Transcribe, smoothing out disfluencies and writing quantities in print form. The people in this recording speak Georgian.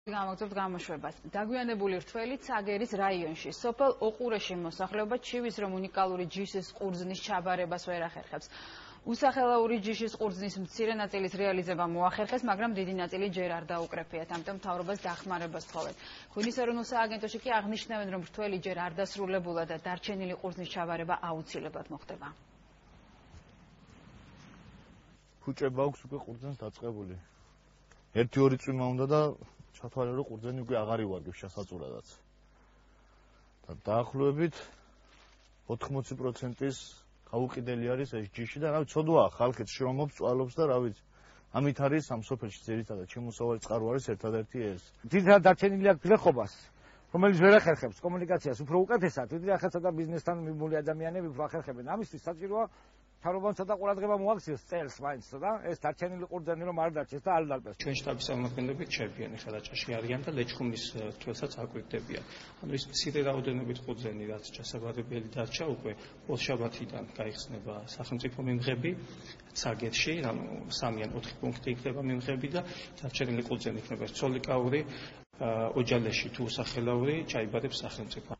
გამოგზავნოთ გამოშვებას. დაგვიანებული რთველი ცაგერის რაიონში. სოფელ ოყურეში მოსახლეობა ჩივის, რომ უნიკალური ჯიშის ყურძნის ჩაბარებას ვერ ახერხებს. უსახელაური ჯიშის ყურძნის მცირე ნაწილის რეალიზება მოახერხეს, მაგრამ დიდი ნაწილი ჯერ არ დაუკრეფიათ. ამიტომ მთავრობას დახმარებას თხოვენ. ღვინის ეროვნულ სააგენტოში კი აღნიშნავენ, რომ რთველი ჯერ არ დასრულებულა და დარჩენილი ყურძნის ჩაბარება აუცილებლად მოხდება. ფუჭება აქვს უკვე ყურძნის დაწყებული. 1-2 წვიმა უნდა და ჩათვალე რომ ყურძენი უკვე აღარ ივარგებს შესაწურადაც. და დაახლოებით 80%-ის გაუყიდელი არის ეს ჯიში და რავი ცოდვაა ხალხიც შრომობს, წვალობს და რავი ამით არის ამ სოფელში ძირითადად შემოსავალი წყარო არის ერთადერთი ეს. ძირითადად დარჩენილი აქვს გლეხობას, რომელიც ვერ ახერხებს კომუნიკაციას უფრო უკეთესად, ვიდრე ახალსა და ბიზნესთან მიმული ადამიანები უფრო ახერხებენ. ამისთვის საჭიროა მთავრობამ ცოტა ყურადღება მოაქციოს წელს მაინც და ეს დარჩენილი ყურძენი რომ არ დარჩეს და არ დარბეს. ჩვენ შტაბის წარმომადგენლები ჩერპიანი ხელაჭაში არიან და ლეჩხუმის თვალსაც აკვირდებიან. ანუ ის მცირე რაოდენობით ყურძენი რაც ჩასაბარებელი დარჩა უკვე ბოლშაბათიდან გაიხსნება სახელმწიფო მიმღები ცაგერში, ანუ 3 ან 4 პუნქტი იქნება მიმღები და დარჩენილი ყურძენი იქნება ცოლიკაური, ოჯალეში თუ სახელაური ჩაიბარებს სახელმწიფო.